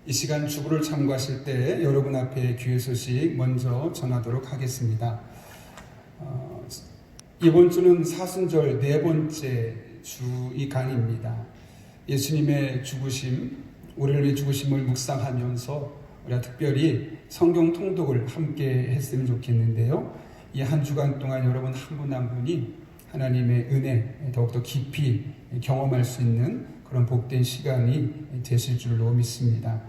이 시간 주부를 참고하실 때 여러분 앞에 귀의 소식 먼저 전하도록 하겠습니다. 이번 주는 사순절 네 번째 주의 강의입니다. 예수님의 죽으심, 우리를 위해 죽으심을 묵상하면서 우리가 특별히 성경 통독을 함께 했으면 좋겠는데요. 이 한 주간 동안 여러분 한 분 한 분이 하나님의 은혜 더욱더 깊이 경험할 수 있는 그런 복된 시간이 되실 줄로 믿습니다.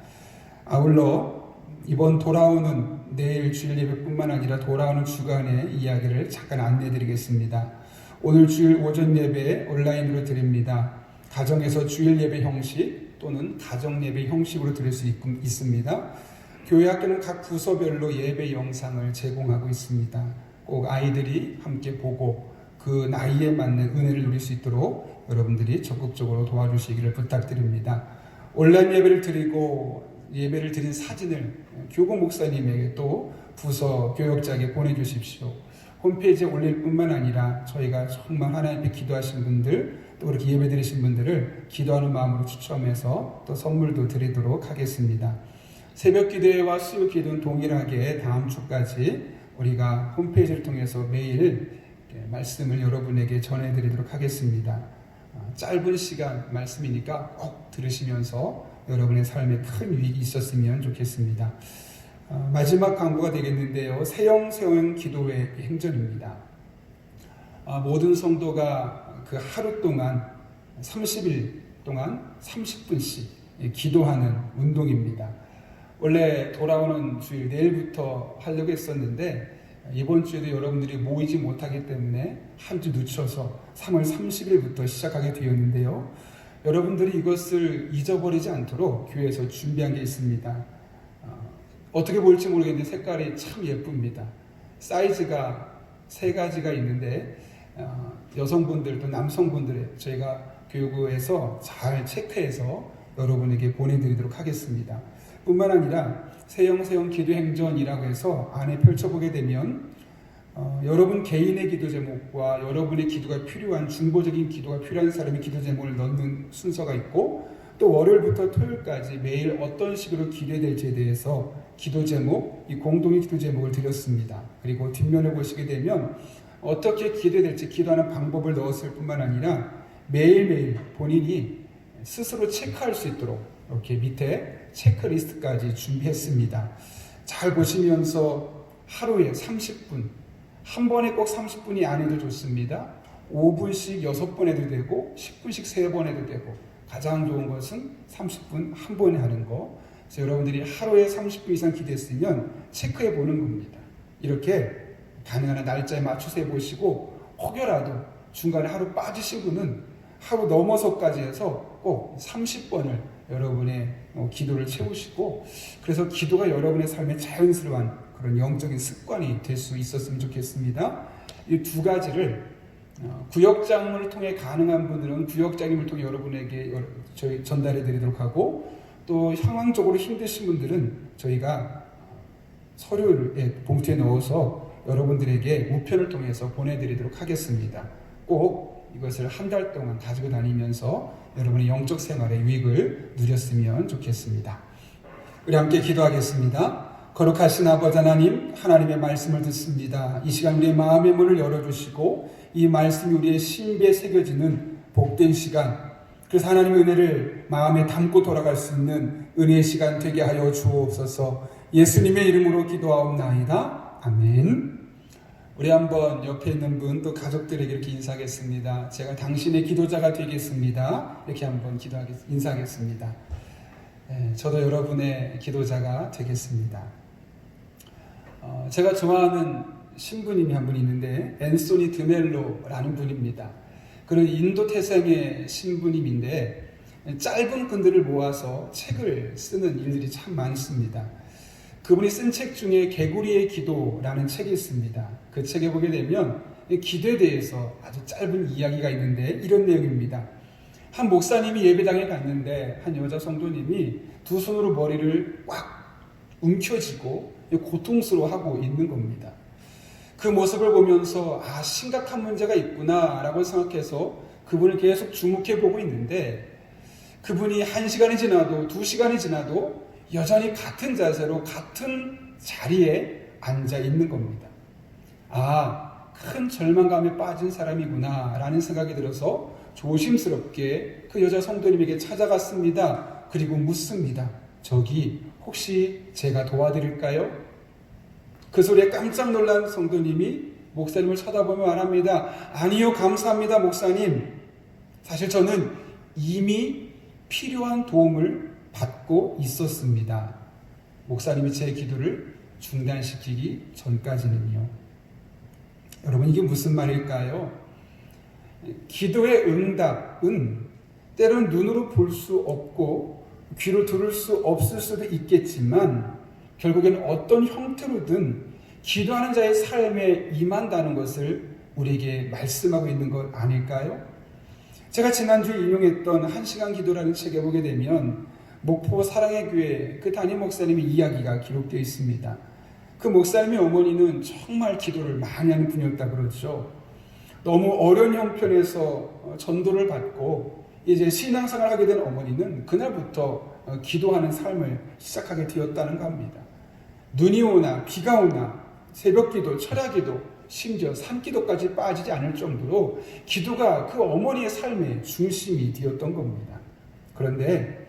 아울러 이번 돌아오는 내일 주일 예배뿐만 아니라 돌아오는 주간의 이야기를 잠깐 안내드리겠습니다. 오늘 주일 오전 예배 온라인으로 드립니다. 가정에서 주일 예배 형식 또는 가정 예배 형식으로 드릴 수 있습니다. 교회 학교는 각 부서별로 예배 영상을 제공하고 있습니다. 꼭 아이들이 함께 보고 그 나이에 맞는 은혜를 누릴 수 있도록 여러분들이 적극적으로 도와주시기를 부탁드립니다. 온라인 예배를 드리고 예배를 드린 사진을 교구 목사님에게 또 부서 교역자에게 보내주십시오. 홈페이지에 올릴 뿐만 아니라 저희가 정말 하나님께 기도하신 분들 또 그렇게 예배 드리신 분들을 기도하는 마음으로 추첨해서 또 선물도 드리도록 하겠습니다. 새벽 기도회와 수요 기도는 동일하게 다음 주까지 우리가 홈페이지를 통해서 매일 말씀을 여러분에게 전해드리도록 하겠습니다. 짧은 시간 말씀이니까 꼭 들으시면서 여러분의 삶에 큰 유익이 있었으면 좋겠습니다. 마지막 광고가 되겠는데요. 세영 기도회 행전입니다. 모든 성도가 그 하루 동안 30일 동안 30분씩 기도하는 운동입니다. 원래 돌아오는 주일 내일부터 하려고 했었는데 이번 주에도 여러분들이 모이지 못하기 때문에 한 주 늦춰서 3월 30일부터 시작하게 되었는데요. 여러분들이 이것을 잊어버리지 않도록 교회에서 준비한 게 있습니다. 어떻게 볼지 모르겠는데 색깔이 참 예쁩니다. 사이즈가 3가지가 있는데 여성분들 또 남성분들 저희가 교구에서 잘 체크해서 여러분에게 보내드리도록 하겠습니다. 뿐만 아니라 세영 기도행전이라고 해서 안에 펼쳐보게 되면 여러분 개인의 기도 제목과 여러분의 기도가 필요한 중보적인 기도가 필요한 사람이 기도 제목을 넣는 순서가 있고 또 월요일부터 토요일까지 매일 어떤 식으로 기도해야 될지에 대해서 기도 제목, 이 공동의 기도 제목을 드렸습니다. 그리고 뒷면을 보시게 되면 어떻게 기도해야 될지 기도하는 방법을 넣었을 뿐만 아니라 매일매일 본인이 스스로 체크할 수 있도록 이렇게 밑에 체크리스트까지 준비했습니다. 잘 보시면서 하루에 30분, 한 번에 꼭 30분이 안 해도 좋습니다. 5분씩 6번 해도 되고 10분씩 3번 해도 되고 가장 좋은 것은 30분 한 번에 하는 거. 그래서 여러분들이 하루에 30분 이상 기도했으면 체크해 보는 겁니다. 이렇게 가능한 날짜에 맞춰서 해보시고 혹여라도 중간에 하루 빠지신 분은 하루 넘어서까지 해서 꼭 30번을 여러분의 기도를 채우시고 그래서 기도가 여러분의 삶에 자연스러운 그런 영적인 습관이 될 수 있었으면 좋겠습니다. 이 두 가지를 구역장을 통해 가능한 분들은 구역장님을 통해 여러분에게 저희 전달해 드리도록 하고 또 상황적으로 힘드신 분들은 저희가 서류에 봉투에 넣어서 여러분들에게 우편을 통해서 보내드리도록 하겠습니다. 꼭 이것을 한 달 동안 가지고 다니면서 여러분의 영적 생활의 유익을 누렸으면 좋겠습니다. 우리 함께 기도하겠습니다. 거룩하신 아버지 하나님, 하나님의 말씀을 듣습니다. 이 시간 우리의 마음의 문을 열어주시고 이 말씀이 우리의 신비에 새겨지는 복된 시간, 그래서 하나님의 은혜를 마음에 담고 돌아갈 수 있는 은혜의 시간 되게 하여 주옵소서. 예수님의 이름으로 기도하옵나이다. 아멘. 우리 한번 옆에 있는 분 또 가족들에게 이렇게 인사하겠습니다. 제가 당신의 기도자가 되겠습니다. 이렇게 한번 인사하겠습니다. 저도 여러분의 기도자가 되겠습니다. 제가 좋아하는 신부님이 한 분 있는데 앤소니 드멜로라는 분입니다. 그런 인도 태생의 신부님인데 짧은 글들을 모아서 책을 쓰는 일들이 참 많습니다. 그분이 쓴 책 중에 개구리의 기도라는 책이 있습니다. 그 책에 보게 되면 기도에 대해서 아주 짧은 이야기가 있는데 이런 내용입니다. 한 목사님이 예배당에 갔는데 한 여자 성도님이 두 손으로 머리를 꽉 움켜쥐고 고통스러워하고 있는 겁니다. 그 모습을 보면서 심각한 문제가 있구나 라고 생각해서 그분을 계속 주목해 보고 있는데 그분이 1시간이 지나도 2시간이 지나도 여전히 같은 자세로 같은 자리에 앉아 있는 겁니다. 큰 절망감에 빠진 사람이구나 라는 생각이 들어서 조심스럽게 그 여자 성도님에게 찾아갔습니다. 그리고 묻습니다. 저기 혹시 제가 도와드릴까요? 그 소리에 깜짝 놀란 성도님이 목사님을 쳐다보며 말합니다. 아니요, 감사합니다, 목사님. 사실 저는 이미 필요한 도움을 받고 있었습니다. 목사님이 제 기도를 중단시키기 전까지는요. 여러분, 이게 무슨 말일까요? 기도의 응답은 때로는 눈으로 볼 수 없고 귀로 들을 수 없을 수도 있겠지만 결국에는 어떤 형태로든 기도하는 자의 삶에 임한다는 것을 우리에게 말씀하고 있는 것 아닐까요? 제가 지난주에 인용했던 1시간 기도라는 책에 보게 되면 목포 사랑의 교회 그 담임 목사님의 이야기가 기록되어 있습니다. 그 목사님의 어머니는 정말 기도를 많이 하는 분이었다 그러죠. 너무 어려운 형편에서 전도를 받고 이제 신앙생활을 하게 된 어머니는 그날부터 기도하는 삶을 시작하게 되었다는 겁니다. 눈이 오나 비가 오나 새벽기도, 철야기도, 심지어 산기도까지 빠지지 않을 정도로 기도가 그 어머니의 삶의 중심이 되었던 겁니다. 그런데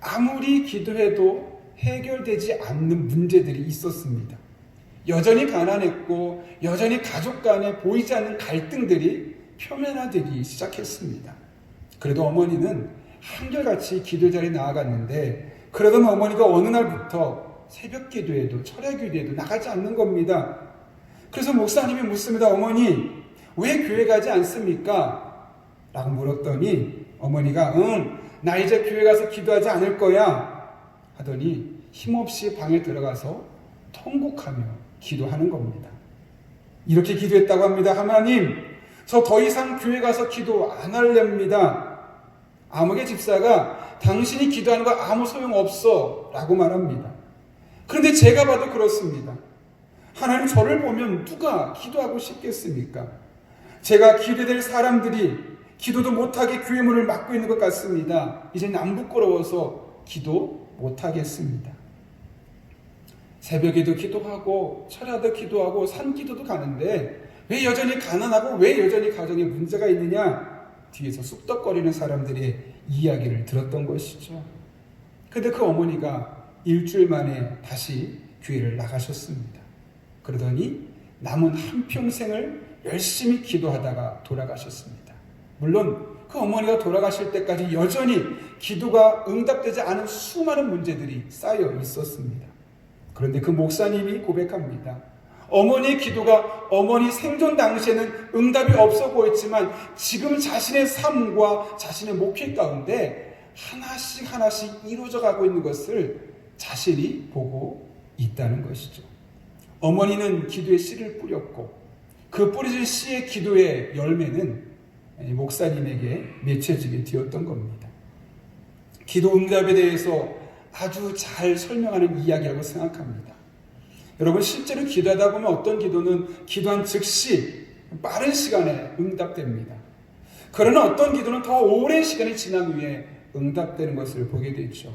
아무리 기도해도 해결되지 않는 문제들이 있었습니다. 여전히 가난했고 여전히 가족 간에 보이지 않는 갈등들이 표면화되기 시작했습니다. 그래도 어머니는 한결같이 기도 자리에 나아갔는데 그러던 어머니가 어느 날부터 새벽 기도에도 철야 기도에도 나가지 않는 겁니다. 그래서 목사님이 묻습니다. 어머니, 왜 교회 가지 않습니까? 라고 물었더니 어머니가 나 이제 교회 가서 기도하지 않을 거야 하더니 힘없이 방에 들어가서 통곡하며 기도하는 겁니다. 이렇게 기도했다고 합니다. 하나님, 저 더 이상 교회 가서 기도 안 할랍니다. 아무개 집사가 당신이 기도하는 거 아무 소용없어 라고 말합니다. 그런데 제가 봐도 그렇습니다. 하나님, 저를 보면 누가 기도하고 싶겠습니까? 제가 기도될 사람들이 기도도 못하게 교회 문을 막고 있는 것 같습니다. 이제 안 부끄러워서 기도 못하겠습니다. 새벽에도 기도하고 철야도 기도하고 산기도도 가는데 왜 여전히 가난하고 왜 여전히 가정에 문제가 있느냐? 뒤에서 쑥덕거리는 사람들의 이야기를 들었던 것이죠. 그런데 그 어머니가 일주일 만에 다시 교회를 나가셨습니다. 그러더니 남은 한평생을 열심히 기도하다가 돌아가셨습니다. 물론 그 어머니가 돌아가실 때까지 여전히 기도가 응답되지 않은 수많은 문제들이 쌓여 있었습니다. 그런데 그 목사님이 고백합니다. 어머니의 기도가 어머니 생존 당시에는 응답이 없어 보였지만 지금 자신의 삶과 자신의 목회 가운데 하나씩 하나씩 이루어져 가고 있는 것을 자신이 보고 있다는 것이죠. 어머니는 기도의 씨를 뿌렸고 그 뿌려진 씨의 기도의 열매는 목사님에게 맺혀지게 되었던 겁니다. 기도 응답에 대해서 아주 잘 설명하는 이야기라고 생각합니다. 여러분, 실제로 기도하다 보면 어떤 기도는 기도한 즉시 빠른 시간에 응답됩니다. 그러나 어떤 기도는 더 오랜 시간이 지난 후에 응답되는 것을 보게 되죠.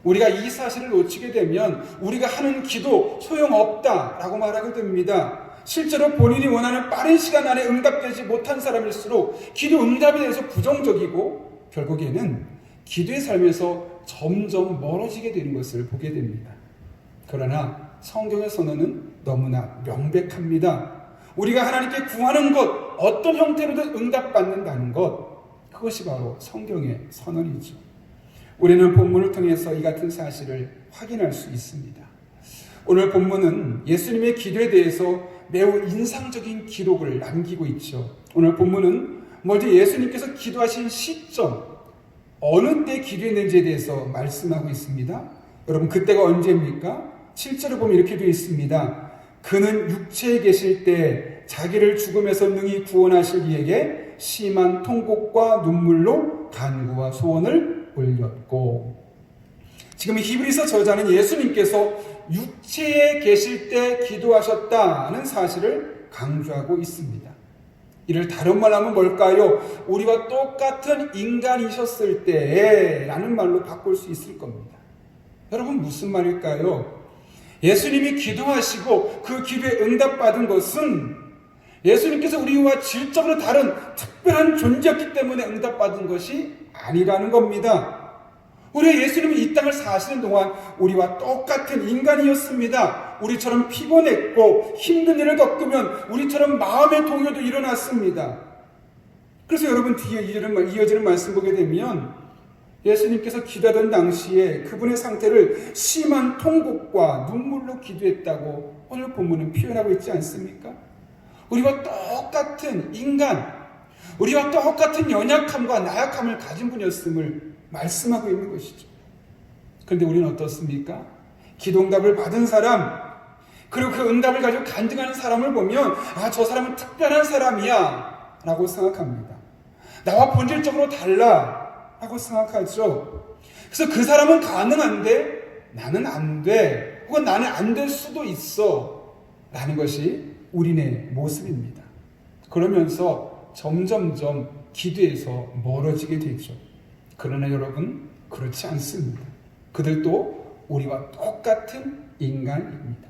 우리가 이 사실을 놓치게 되면 우리가 하는 기도 소용없다라고 말하게 됩니다. 실제로 본인이 원하는 빠른 시간 안에 응답되지 못한 사람일수록 기도 응답에 대해서 부정적이고 결국에는 기도의 삶에서 점점 멀어지게 되는 것을 보게 됩니다. 그러나 성경의 선언은 너무나 명백합니다. 우리가 하나님께 구하는 것, 어떤 형태로든 응답받는다는 것, 그것이 바로 성경의 선언이죠. 우리는 본문을 통해서 이 같은 사실을 확인할 수 있습니다. 오늘 본문은 예수님의 기도에 대해서 매우 인상적인 기록을 남기고 있죠. 오늘 본문은 먼저 예수님께서 기도하신 시점, 어느 때 기도했는지에 대해서 말씀하고 있습니다. 여러분, 그때가 언제입니까? 7절을 보면 이렇게 되어 있습니다. 그는 육체에 계실 때 자기를 죽음에서 능히 구원하실 이에게 심한 통곡과 눈물로 간구와 소원을 올렸고, 지금 히브리서 저자는 예수님께서 육체에 계실 때 기도하셨다는 사실을 강조하고 있습니다. 이를 다른 말로 하면 뭘까요? 우리와 똑같은 인간이셨을 때 라는 말로 바꿀 수 있을 겁니다. 여러분 무슨 말일까요? 예수님이 기도하시고 그 기도에 응답받은 것은 예수님께서 우리와 질적으로 다른 특별한 존재였기 때문에 응답받은 것이 아니라는 겁니다. 우리 예수님이 이 땅을 사시는 동안 우리와 똑같은 인간이었습니다. 우리처럼 피곤했고 힘든 일을 겪으면 우리처럼 마음의 동요도 일어났습니다. 그래서 여러분 뒤에 이어지는 말씀 보게 되면 예수님께서 기도하던 당시에 그분의 상태를 심한 통곡과 눈물로 기도했다고 오늘 본문은 표현하고 있지 않습니까? 우리와 똑같은 인간, 우리와 똑같은 연약함과 나약함을 가진 분이었음을 말씀하고 있는 것이죠. 그런데 우리는 어떻습니까? 기도 응답을 받은 사람, 그리고 그 응답을 가지고 간증하는 사람을 보면 저 사람은 특별한 사람이야 라고 생각합니다. 나와 본질적으로 달라 라고 생각하죠. 그래서 그 사람은 가능한데 나는 안 돼, 혹은 나는 안 될 수도 있어 라는 것이 우리네 모습입니다. 그러면서 점점점 기도에서 멀어지게 되죠. 그러나 여러분, 그렇지 않습니다. 그들도 우리와 똑같은 인간입니다.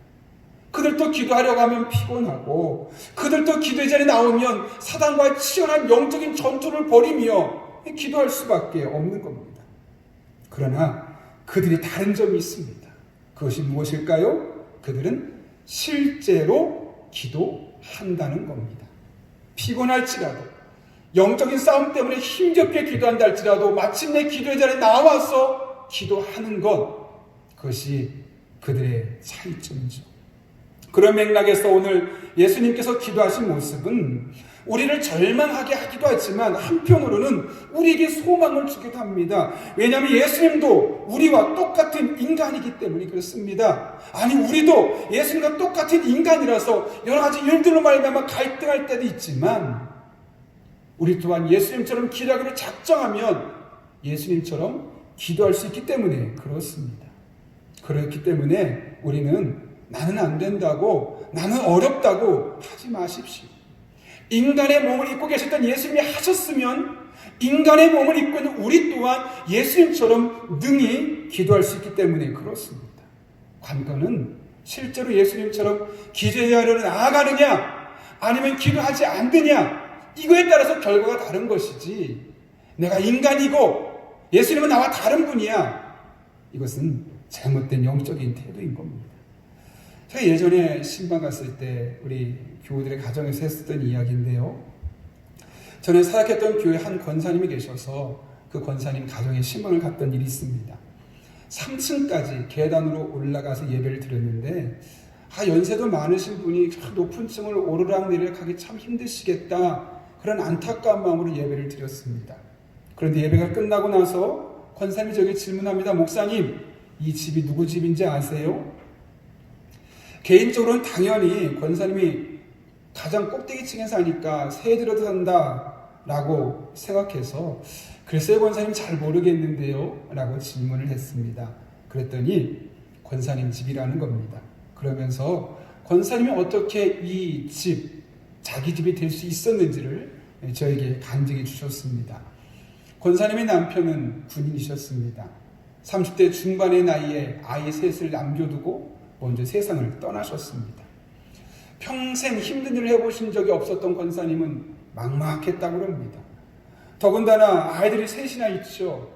그들도 기도하려고 하면 피곤하고, 그들도 기도의 자리에 나오면 사단과의 치열한 영적인 전투를 벌이며 기도할 수밖에 없는 겁니다. 그러나 그들이 다른 점이 있습니다. 그것이 무엇일까요? 그들은 실제로 기도한다는 겁니다. 피곤할지라도, 영적인 싸움 때문에 힘겹게 기도한다 할지라도 마침내 기도의 자리에 나와서 기도하는 것, 그것이 그들의 차이점이죠. 그런 맥락에서 오늘 예수님께서 기도하신 모습은 우리를 절망하게 하기도 하지만 한편으로는 우리에게 소망을 주기도 합니다. 왜냐하면 예수님도 우리와 똑같은 인간이기 때문에 그렇습니다. 아니, 우리도 예수님과 똑같은 인간이라서 여러 가지 일들로 말미암아 갈등할 때도 있지만 우리 또한 예수님처럼 기도하기로 작정하면 예수님처럼 기도할 수 있기 때문에 그렇습니다. 그렇기 때문에 우리는 나는 안 된다고, 나는 어렵다고 하지 마십시오. 인간의 몸을 입고 계셨던 예수님이 하셨으면 인간의 몸을 입고 있는 우리 또한 예수님처럼 능히 기도할 수 있기 때문에 그렇습니다. 관건은 실제로 예수님처럼 기도의 자리로 나아가느냐 아니면 기도하지 않느냐, 이거에 따라서 결과가 다른 것이지, 내가 인간이고 예수님은 나와 다른 분이야, 이것은 잘못된 영적인 태도인 겁니다. 제가 예전에 신방 갔을 때 우리 교우들의 가정에서 했었던 이야기인데요. 전에 사역했던 교회 한 권사님이 계셔서 그 권사님 가정에 신방을 갔던 일이 있습니다. 3층까지 계단으로 올라가서 예배를 드렸는데 연세도 많으신 분이 높은 층을 오르락내리락 하기 참 힘드시겠다, 그런 안타까운 마음으로 예배를 드렸습니다. 그런데 예배가 끝나고 나서 권사님이 저에게 질문합니다. 목사님, 이 집이 누구 집인지 아세요? 개인적으로는 당연히 권사님이 가장 꼭대기층에 사니까 새 들어도 산다 라고 생각해서 글쎄요 권사님 잘 모르겠는데요 라고 질문을 했습니다. 그랬더니 권사님 집이라는 겁니다. 그러면서 권사님이 어떻게 이 집, 자기 집이 될 수 있었는지를 저에게 간증해 주셨습니다. 권사님의 남편은 군인이셨습니다. 30대 중반의 나이에 아이 셋을 남겨두고 먼저 세상을 떠나셨습니다. 평생 힘든 일을 해보신 적이 없었던 권사님은 막막했다고 합니다. 더군다나 아이들이 셋이나 있죠.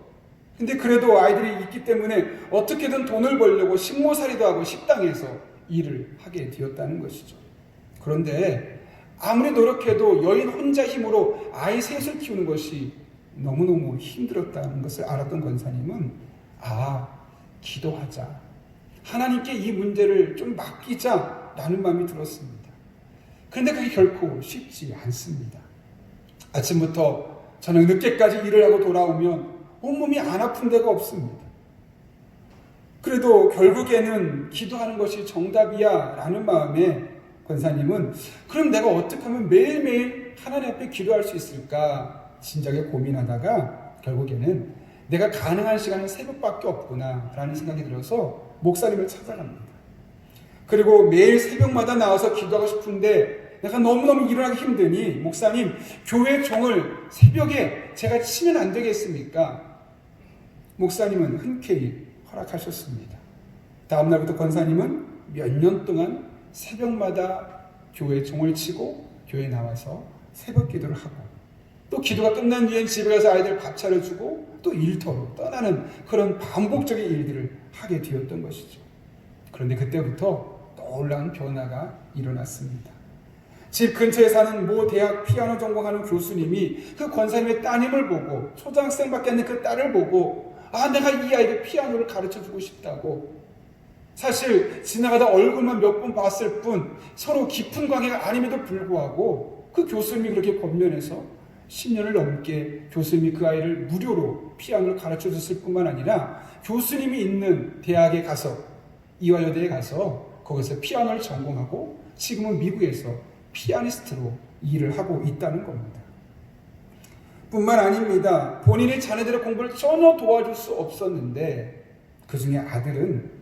근데 그래도 아이들이 있기 때문에 어떻게든 돈을 벌려고 식모살이도 하고 식당에서 일을 하게 되었다는 것이죠. 그런데 아무리 노력해도 여인 혼자 힘으로 아이 셋을 키우는 것이 너무너무 힘들었다는 것을 알았던 권사님은 기도하자, 하나님께 이 문제를 좀 맡기자라는 마음이 들었습니다. 그런데 그게 결코 쉽지 않습니다. 아침부터 저녁 늦게까지 일을 하고 돌아오면 온몸이 안 아픈 데가 없습니다. 그래도 결국에는 기도하는 것이 정답이야 라는 마음에 권사님은 그럼 내가 어떻게 하면 매일매일 하나님 앞에 기도할 수 있을까 진작에 고민하다가 결국에는 내가 가능한 시간은 새벽밖에 없구나 라는 생각이 들어서 목사님을 찾아갑니다. 그리고 매일 새벽마다 나와서 기도하고 싶은데 내가 너무너무 일어나기 힘드니 목사님, 교회 종을 새벽에 제가 치면 안 되겠습니까? 목사님은 흔쾌히 허락하셨습니다. 다음 날부터 권사님은 몇 년 동안 새벽마다 교회 종을 치고 교회에 나와서 새벽 기도를 하고, 또 기도가 끝난 뒤엔 집에 가서 아이들 밥 차려주고 또 일터로 떠나는 그런 반복적인 일들을 하게 되었던 것이죠. 그런데 그때부터 놀라운 변화가 일어났습니다. 집 근처에 사는 모 대학 피아노 전공하는 교수님이 그 권사님의 따님을 보고, 초등학생밖에 안 된 그 딸을 보고, 내가 이 아이에게 피아노를 가르쳐주고 싶다고. 사실 지나가다 얼굴만 몇 번 봤을 뿐 서로 깊은 관계가 아님에도 불구하고 그 교수님이 그렇게 권면해서 10년을 넘게 교수님이 그 아이를 무료로 피아노를 가르쳐줬을 뿐만 아니라 교수님이 있는 대학에 가서, 이화여대에 가서 거기서 피아노를 전공하고 지금은 미국에서 피아니스트로 일을 하고 있다는 겁니다. 뿐만 아닙니다. 본인의 자녀들의 공부를 전혀 도와줄 수 없었는데 그 중에 아들은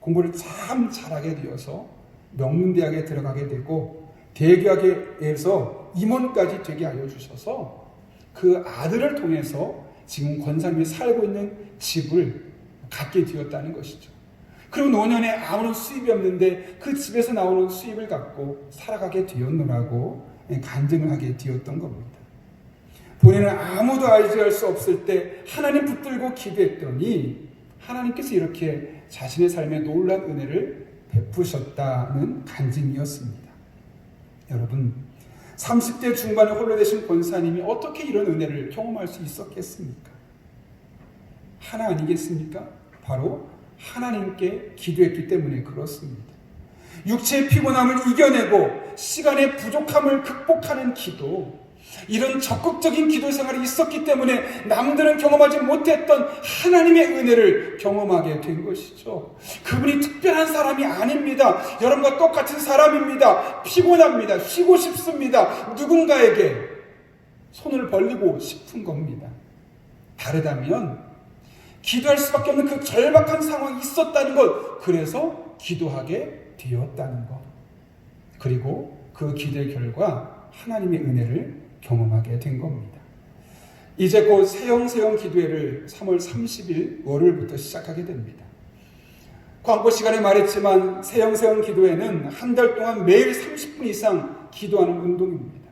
공부를 참 잘하게 되어서 명문대학에 들어가게 되고 대학에서 임원까지 되게 하여 주셔서 그 아들을 통해서 지금 권사님이 살고 있는 집을 갖게 되었다는 것이죠. 그리고 노년에 아무런 수입이 없는데 그 집에서 나오는 수입을 갖고 살아가게 되었노라고 간증을 하게 되었던 겁니다. 본인은 아무도 알지 수 없을 때 하나님 붙들고 기도했더니 하나님께서 이렇게 자신의 삶에 놀라운 은혜를 베푸셨다는 간증이었습니다. 여러분, 30대 중반에 홀로 되신 권사님이 어떻게 이런 은혜를 경험할 수 있었겠습니까? 하나 아니겠습니까? 바로 하나님께 기도했기 때문에 그렇습니다. 육체의 피곤함을 이겨내고 시간의 부족함을 극복하는 기도, 이런 적극적인 기도 생활이 있었기 때문에 남들은 경험하지 못했던 하나님의 은혜를 경험하게 된 것이죠. 그분이 특별한 사람이 아닙니다. 여러분과 똑같은 사람입니다. 피곤합니다. 쉬고 싶습니다. 누군가에게 손을 벌리고 싶은 겁니다. 다르다면 기도할 수밖에 없는 그 절박한 상황이 있었다는 것, 그래서 기도하게 되었다는 것, 그리고 그 기도의 결과 하나님의 은혜를 경험하게 된 겁니다. 이제 곧 세영세영 기도회를 3월 30일 월요일부터 시작하게 됩니다. 광고 시간에 말했지만 세영세영 기도회는 한 달 동안 매일 30분 이상 기도하는 운동입니다.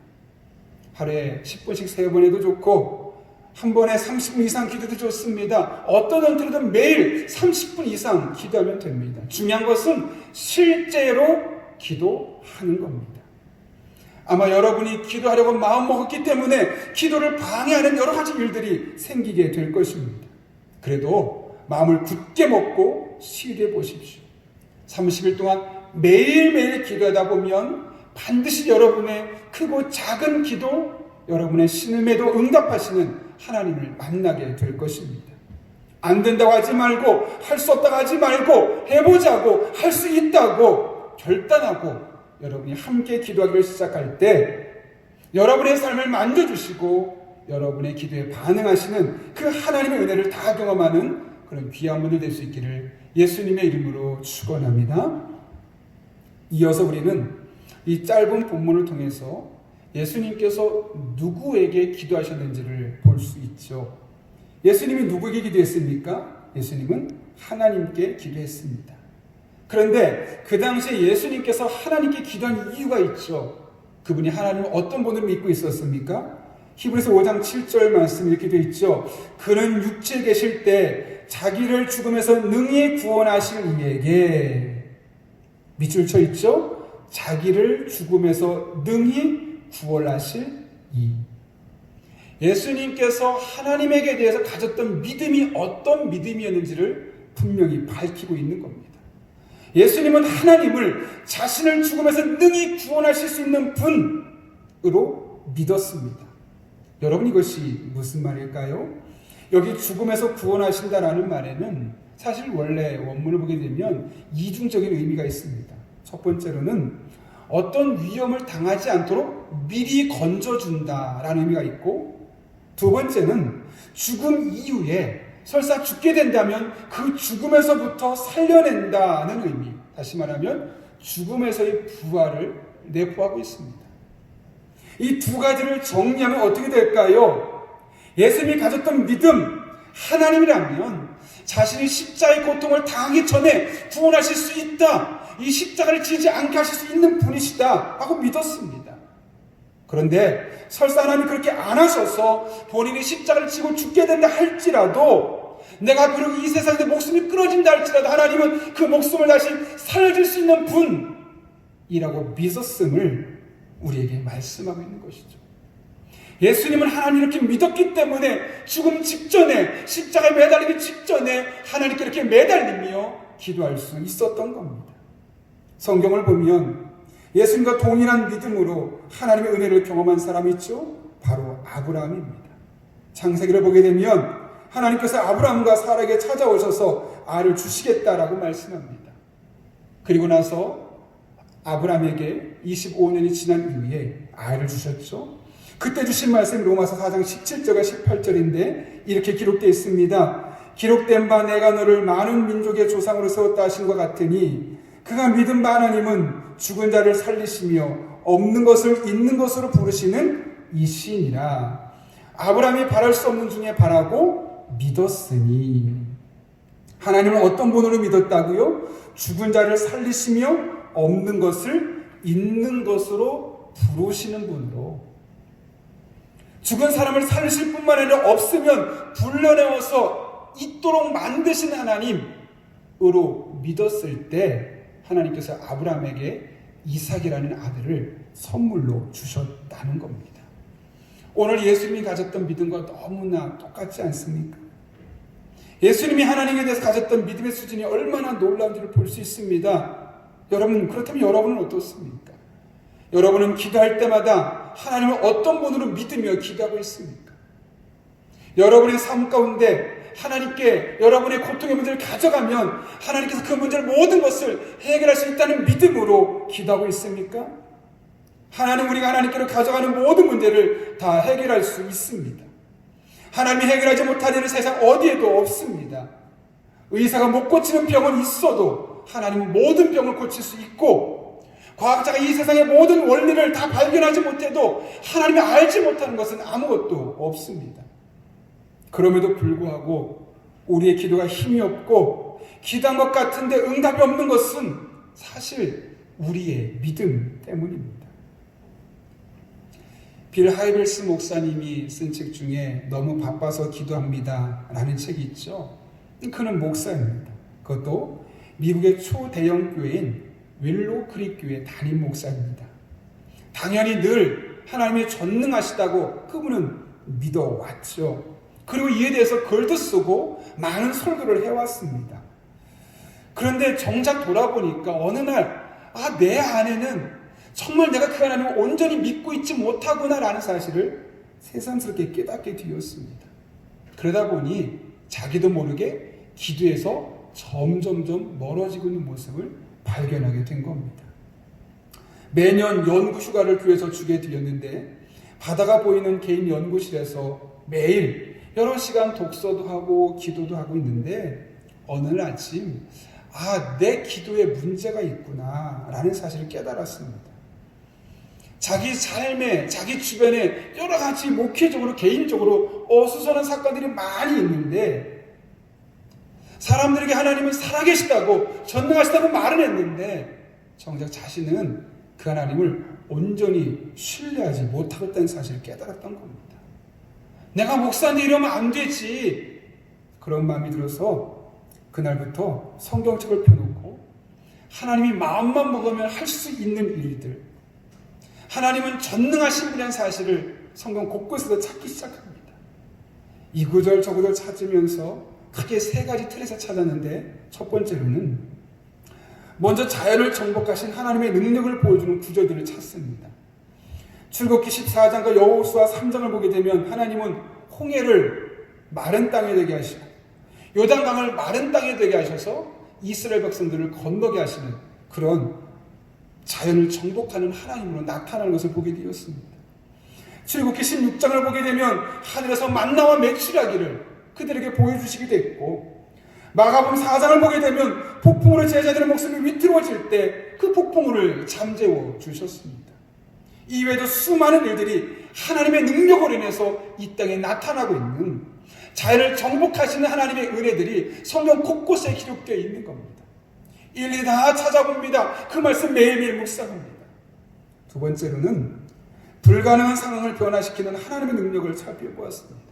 하루에 10분씩 3번 해도 좋고 한 번에 30분 이상 기도도 좋습니다. 어떤 형태로든 매일 30분 이상 기도하면 됩니다. 중요한 것은 실제로 기도하는 겁니다. 아마 여러분이 기도하려고 마음먹었기 때문에 기도를 방해하는 여러 가지 일들이 생기게 될 것입니다. 그래도 마음을 굳게 먹고 시도해 보십시오. 30일 동안 매일매일 기도하다 보면 반드시 여러분의 크고 작은 기도, 여러분의 신음에도 응답하시는 하나님을 만나게 될 것입니다. 안 된다고 하지 말고, 할 수 없다고 하지 말고, 해보자고, 할 수 있다고 결단하고 여러분이 함께 기도하기를 시작할 때 여러분의 삶을 만져주시고 여러분의 기도에 반응하시는 그 하나님의 은혜를 다 경험하는 그런 귀한 분들 될 수 있기를 예수님의 이름으로 축원합니다. 이어서 우리는 이 짧은 본문을 통해서 예수님께서 누구에게 기도하셨는지를 볼 수 있죠. 예수님이 누구에게 기도했습니까? 예수님은 하나님께 기도했습니다. 그런데 그 당시에 예수님께서 하나님께 기도한 이유가 있죠. 그분이 하나님을 어떤 분으로 믿고 있었습니까? 히브리서 5장 7절 말씀 이렇게 되어 있죠. 그는 육체에 계실 때 자기를 죽음에서 능히 구원하실 이에게, 밑줄 쳐 있죠. 자기를 죽음에서 능히 구원하실 이. 예수님께서 하나님에게 대해서 가졌던 믿음이 어떤 믿음이었는지를 분명히 밝히고 있는 겁니다. 예수님은 하나님을 자신을 죽음에서 능히 구원하실 수 있는 분으로 믿었습니다. 여러분, 이것이 무슨 말일까요? 여기 죽음에서 구원하신다라는 말에는 사실 원래 원문을 보게 되면 이중적인 의미가 있습니다. 첫 번째로는 어떤 위험을 당하지 않도록 미리 건져준다라는 의미가 있고, 두 번째는 죽음 이후에 설사 죽게 된다면 그 죽음에서부터 살려낸다는 의미, 다시 말하면 죽음에서의 부활을 내포하고 있습니다. 이 두 가지를 정리하면 어떻게 될까요? 예수님이 가졌던 믿음, 하나님이라면 자신이 십자가의 고통을 당하기 전에 구원하실 수 있다. 이 십자가를 지지 않게 하실 수 있는 분이시다 하고 믿었습니다. 그런데 설사 하나님이 그렇게 안 하셔서 본인이 십자가를 지고 죽게 된다 할지라도, 내가 비록 이 세상에 목숨이 끊어진다 할지라도 하나님은 그 목숨을 다시 살려줄 수 있는 분이라고 믿었음을 우리에게 말씀하고 있는 것이죠. 예수님은 하나님을 이렇게 믿었기 때문에 죽음 직전에, 십자가에 매달리기 직전에 하나님께 이렇게 매달리며 기도할 수 있었던 겁니다. 성경을 보면 예수님과 동일한 믿음으로 하나님의 은혜를 경험한 사람이 있죠. 바로 아브라함입니다. 창세기를 보게 되면 하나님께서 아브라함과 사라에게 찾아오셔서 아를 주시겠다라고 말씀합니다. 그리고 나서 아브라함에게 25년이 지난 이후에 아를 주셨죠. 그때 주신 말씀이 로마서 4장 17절과 18절인데 이렇게 기록되어 있습니다. 기록된 바 내가 너를 많은 민족의 조상으로 세웠다 하신 것 같으니 그가 믿은 바 하나님은 죽은 자를 살리시며 없는 것을 있는 것으로 부르시는 이시니라. 아브라함이 바랄 수 없는 중에 바라고 믿었으니. 하나님은 어떤 분으로 믿었다고요? 죽은 자를 살리시며 없는 것을 있는 것으로 부르시는 분으로. 죽은 사람을 살리실 뿐만 아니라 없으면 불러내어서 있도록 만드신 하나님으로 믿었을 때 하나님께서 아브라함에게 이삭이라는 아들을 선물로 주셨다는 겁니다. 오늘 예수님이 가졌던 믿음과 너무나 똑같지 않습니까? 예수님이 하나님에 대해서 가졌던 믿음의 수준이 얼마나 놀라운지를 볼 수 있습니다. 여러분, 그렇다면 여러분은 어떻습니까? 여러분은 기도할 때마다 하나님을 어떤 분으로 믿으며 기도하고 있습니까? 여러분의 삶 가운데 하나님께 여러분의 고통의 문제를 가져가면 하나님께서 그 문제를 모든 것을 해결할 수 있다는 믿음으로 기도하고 있습니까? 하나님, 우리가 하나님께로 가져가는 모든 문제를 다 해결할 수 있습니다. 하나님이 해결하지 못할 일은 세상 어디에도 없습니다. 의사가 못 고치는 병은 있어도 하나님은 모든 병을 고칠 수 있고, 과학자가 이 세상의 모든 원리를 다 발견하지 못해도 하나님이 알지 못하는 것은 아무것도 없습니다. 그럼에도 불구하고 우리의 기도가 힘이 없고 기도한 것 같은데 응답이 없는 것은 사실 우리의 믿음 때문입니다. 빌 하이벨스 목사님이 쓴 책 중에 너무 바빠서 기도합니다 라는 책이 있죠. 그는 목사입니다. 그것도 미국의 초대형 교회인 윌로우 크릭 교회 담임 목사입니다. 당연히 늘 하나님이 전능하시다고 그분은 믿어왔죠. 그리고 이에 대해서 글도 쓰고 많은 설교를 해왔습니다. 그런데 정작 돌아보니까 어느 날 내 안에는 정말 내가 그 하나님을 온전히 믿고 있지 못하구나라는 사실을 새삼스럽게 깨닫게 되었습니다. 그러다 보니 자기도 모르게 기도에서 점점점 멀어지고 있는 모습을 발견하게 된 겁니다. 매년 연구 휴가를 교회에서 주게 되었는데 바다가 보이는 개인 연구실에서 매일 여러 시간 독서도 하고 기도도 하고 있는데 어느 날 아침 내 기도에 문제가 있구나 라는 사실을 깨달았습니다. 자기 삶에, 자기 주변에 여러 가지 목회적으로, 개인적으로 어수선한 사건들이 많이 있는데 사람들에게 하나님은 살아계시다고, 전능하시다고 말은 했는데 정작 자신은 그 하나님을 온전히 신뢰하지 못하고 있다는 사실을 깨달았던 겁니다. 내가 목사인데 이러면 안 되지. 그런 마음이 들어서 그날부터 성경책을 펴놓고 하나님이 마음만 먹으면 할 수 있는 일들, 하나님은 전능하신 분이라는 사실을 성경 곳곳에서 찾기 시작합니다. 이 구절 저 구절 찾으면서 크게 세 가지 틀에서 찾았는데, 첫 번째로는 먼저 자연을 정복하신 하나님의 능력을 보여주는 구절들을 찾습니다. 출애굽기 14장과 여호수아 3장을 보게 되면 하나님은 홍해를 마른 땅에 되게 하시고 요단강을 마른 땅에 되게 하셔서 이스라엘 백성들을 건너게 하시는 그런 자연을 정복하는 하나님으로 나타나는 것을 보게 되었습니다. 출애굽기 16장을 보게 되면 하늘에서 만나와 메추라기를 그들에게 보여주시게 됐고, 마가복음 4장을 보게 되면 폭풍으로 제자들의 목숨이 위태로워질 때 그 폭풍우를 잠재워 주셨습니다. 이외에도 수많은 일들이 하나님의 능력으로 인해서 이 땅에 나타나고 있는, 자연을 정복하시는 하나님의 은혜들이 성경 곳곳에 기록되어 있는 겁니다. 일일이 다 찾아봅니다. 그 말씀 매일매일 묵상합니다. 두 번째로는 불가능한 상황을 변화시키는 하나님의 능력을 살펴보았습니다.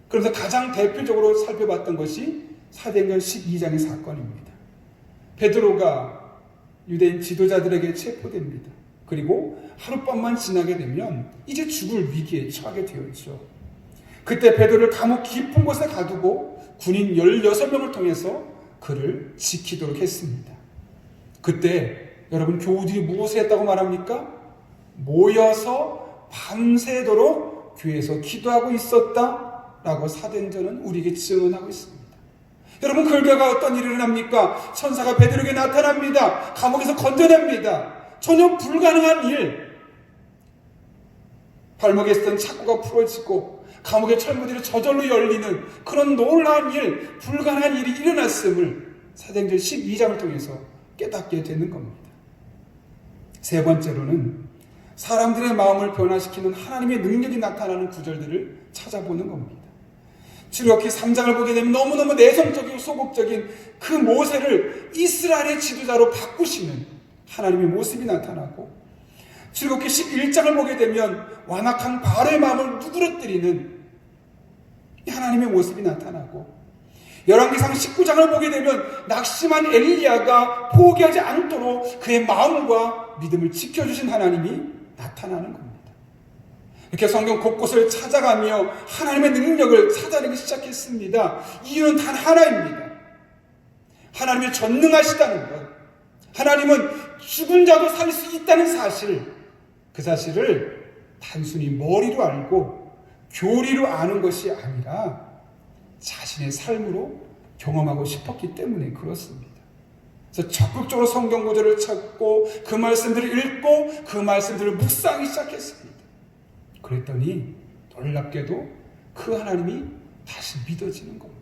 그래서 가장 대표적으로 살펴봤던 것이 사도행전 12장의 사건입니다. 베드로가 유대인 지도자들에게 체포됩니다. 그리고 하룻밤만 지나게 되면 이제 죽을 위기에 처하게 되었죠. 그때 베드로를 감옥 깊은 곳에 가두고 군인 16명을 통해서 그를 지키도록 했습니다. 그때 여러분 교우들이 무엇을 했다고 말합니까? 모여서 밤새도록 교회에서 기도하고 있었다라고 사도행전은 우리에게 증언하고 있습니다. 여러분 그 결과가 어떤 일이 일어납니까? 천사가 베드로에게 나타납니다. 감옥에서 건져냅니다. 전혀 불가능한 일. 발목에 있었던 착고가 풀어지고 감옥의 철문들이 저절로 열리는 그런 놀라운 일, 불가능한 일이 일어났음을 사도행전 12장을 통해서 깨닫게 되는 겁니다. 세 번째로는 사람들의 마음을 변화시키는 하나님의 능력이 나타나는 구절들을 찾아보는 겁니다. 출애굽기 3장을 보게 되면 너무너무 내성적이고 소극적인 그 모세를 이스라엘의 지도자로 바꾸시는 하나님의 모습이 나타나고, 출애굽기 11장을 보게 되면 완악한 바로의 마음을 누그러뜨리는 하나님의 모습이 나타나고, 열왕기상 19장을 보게 되면 낙심한 엘리야가 포기하지 않도록 그의 마음과 믿음을 지켜주신 하나님이 나타나는 겁니다. 이렇게 성경 곳곳을 찾아가며 하나님의 능력을 찾아내기 시작했습니다. 이유는 단 하나입니다. 하나님이 전능하시다는 것, 하나님은 죽은 자도 살릴 수 있다는 사실, 그 사실을 단순히 머리로 알고 교리로 아는 것이 아니라 자신의 삶으로 경험하고 싶었기 때문에 그렇습니다. 그래서 적극적으로 성경 구절을 찾고 그 말씀들을 읽고 그 말씀들을 묵상하기 시작했습니다. 그랬더니 놀랍게도 그 하나님이 다시 믿어지는 겁니다.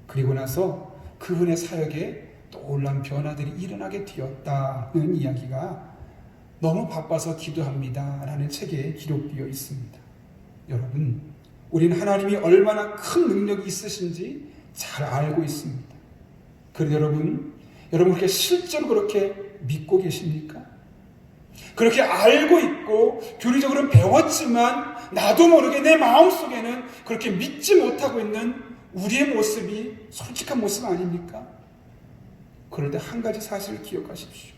그리고 나서 그분의 사역에 놀라운 변화들이 일어나게 되었다는 이야기가 너무 바빠서 기도합니다 라는 책에 기록되어 있습니다. 여러분, 우리는 하나님이 얼마나 큰 능력이 있으신지 잘 알고 있습니다. 그런데 여러분 그렇게 실제로 그렇게 믿고 계십니까? 그렇게 알고 있고 교리적으로는 배웠지만 나도 모르게 내 마음속에는 그렇게 믿지 못하고 있는 우리의 모습이 솔직한 모습 아닙니까? 그럴 때 한 가지 사실을 기억하십시오.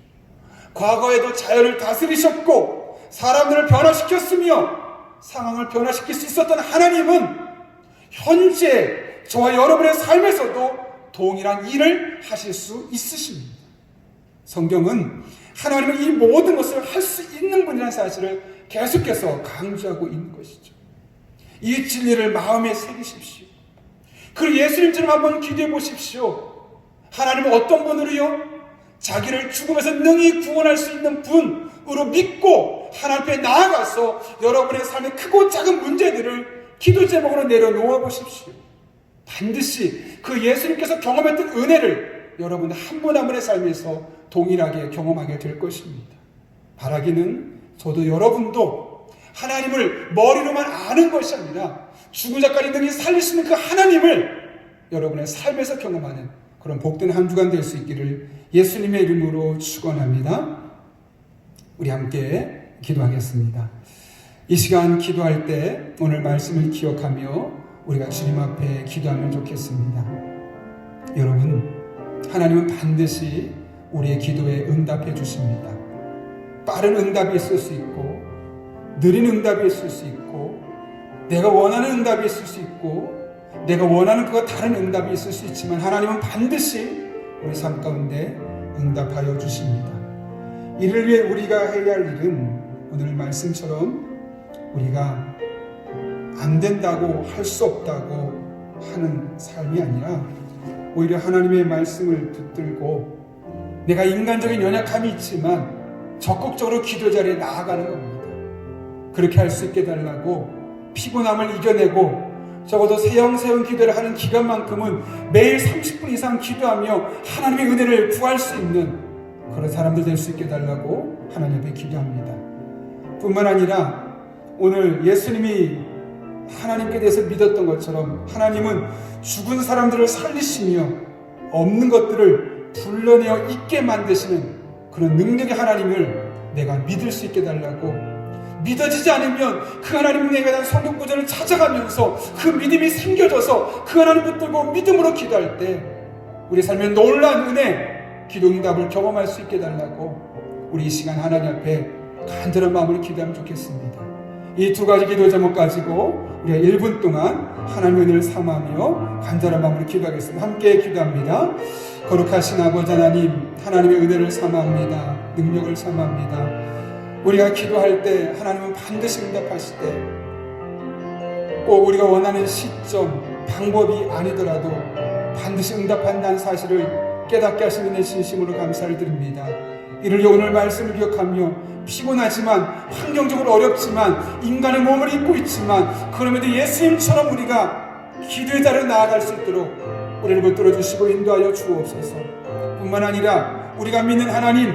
과거에도 자연을 다스리셨고 사람들을 변화시켰으며 상황을 변화시킬 수 있었던 하나님은 현재 저와 여러분의 삶에서도 동일한 일을 하실 수 있으십니다. 성경은 하나님은 이 모든 것을 할 수 있는 분이라는 사실을 계속해서 강조하고 있는 것이죠. 이 진리를 마음에 새기십시오. 그리고 예수님처럼 한번 기도해 보십시오. 하나님은 어떤 분으로요? 자기를 죽음에서 능히 구원할 수 있는 분으로 믿고 하나님 앞에 나아가서 여러분의 삶의 크고 작은 문제들을 기도 제목으로 내려놓아 보십시오. 반드시 그 예수님께서 경험했던 은혜를 여러분 한 분 한 분의 삶에서 동일하게 경험하게 될 것입니다. 바라기는 저도 여러분도 하나님을 머리로만 아는 것이 아니라 죽은 자까지 능히 살릴 수 있는 그 하나님을 여러분의 삶에서 경험하는 그런 복된 한 주간 될 수 있기를 예수님의 이름으로 축원합니다. 우리 함께 기도하겠습니다. 이 시간 기도할 때 오늘 말씀을 기억하며 우리가 주님 앞에 기도하면 좋겠습니다. 여러분, 하나님은 반드시 우리의 기도에 응답해 주십니다. 빠른 응답이 있을 수 있고 느린 응답이 있을 수 있고 내가 원하는 응답이 있을 수 있고 내가 원하는 그와 다른 응답이 있을 수 있지만 하나님은 반드시 우리 삶 가운데 응답하여 주십니다. 이를 위해 우리가 해야 할 일은 오늘 말씀처럼 우리가 안 된다고 할 수 없다고 하는 삶이 아니라 오히려 하나님의 말씀을 붙들고 내가 인간적인 연약함이 있지만 적극적으로 기도 자리에 나아가는 겁니다. 그렇게 할 수 있게 달라고 피곤함을 이겨내고 적어도 세영세영 기도를 하는 기간만큼은 매일 30분 이상 기도하며 하나님의 은혜를 구할 수 있는 그런 사람들 될 수 있게 달라고 하나님 앞에 기도합니다. 뿐만 아니라 오늘 예수님이 하나님께 대해서 믿었던 것처럼 하나님은 죽은 사람들을 살리시며 없는 것들을 불러내어 있게 만드시는 그런 능력의 하나님을 내가 믿을 수 있게 달라고. 믿어지지 않으면 그 하나님 내가 대한 성경 구절을 찾아가면서 그 믿음이 생겨져서 그 하나님 붙들고 믿음으로 기도할 때 우리 삶에 놀라운 은혜, 기도 응답을 경험할 수 있게 달라고 우리 이 시간 하나님 앞에 간절한 마음으로 기도하면 좋겠습니다. 이 두 가지 기도 제목 가지고 우리가 1분 동안 하나님의 은혜를 삼하며 간절한 마음으로 기도하겠습니다. 함께 기도합니다. 거룩하신 아버지 하나님, 하나님의 은혜를 삼합니다. 능력을 삼합니다. 우리가 기도할 때 하나님은 반드시 응답하실 때 꼭 우리가 원하는 시점, 방법이 아니더라도 반드시 응답한다는 사실을 깨닫게 하시는 내 진심으로 감사를 드립니다. 이를 오늘 말씀을 기억하며 피곤하지만 환경적으로 어렵지만 인간의 몸을 입고 있지만 그럼에도 예수님처럼 우리가 기도의 자리로 나아갈 수 있도록 우리를 붙들어 주시고 인도하여 주옵소서. 뿐만 아니라 우리가 믿는 하나님,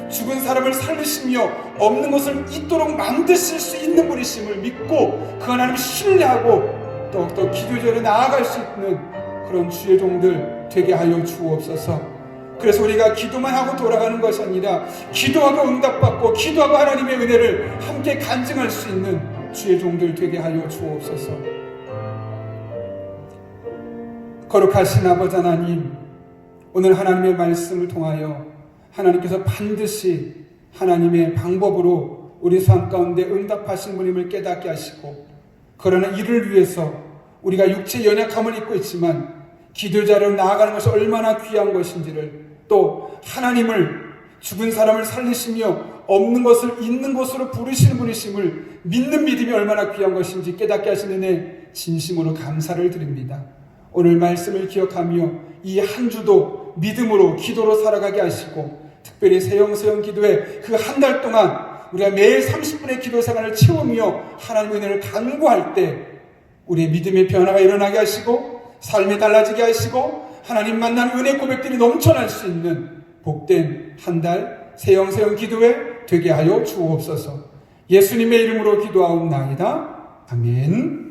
죽은 사람을 살리시며 없는 것을 있도록 만드실 수 있는 분이심을 믿고 그 하나님을 신뢰하고 더욱더 기도의 자리로 나아갈 수 있는 그런 주의 종들 되게 하여 주옵소서. 그래서 우리가 기도만 하고 돌아가는 것이 아니라 기도하고 응답받고 기도하고 하나님의 은혜를 함께 간증할 수 있는 주의 종들 되게 하여 주옵소서. 거룩하신 아버지 하나님, 오늘 하나님의 말씀을 통하여 하나님께서 반드시 하나님의 방법으로 우리 삶 가운데 응답하신 분임을 깨닫게 하시고, 그러나 이를 위해서 우리가 육체의 연약함을 입고 있지만 기도의 자리로 나아가는 것이 얼마나 귀한 것인지를, 또 하나님을 죽은 사람을 살리시며 없는 것을 있는 것으로 부르시는 분이심을 믿는 믿음이 얼마나 귀한 것인지 깨닫게 하시는 애 진심으로 감사를 드립니다. 오늘 말씀을 기억하며 이 한 주도 믿음으로 기도로 살아가게 하시고, 특별히 세영세영 기도회 그 한 달 동안 우리가 매일 30분의 기도 생활을 채우며 하나님의 은혜를 간구할 때 우리의 믿음의 변화가 일어나게 하시고 삶이 달라지게 하시고 하나님 만난 은혜 고백들이 넘쳐날 수 있는 복된 한 달 세영세영 기도회 되게 하여 주옵소서. 예수님의 이름으로 기도하옵나이다. 아멘.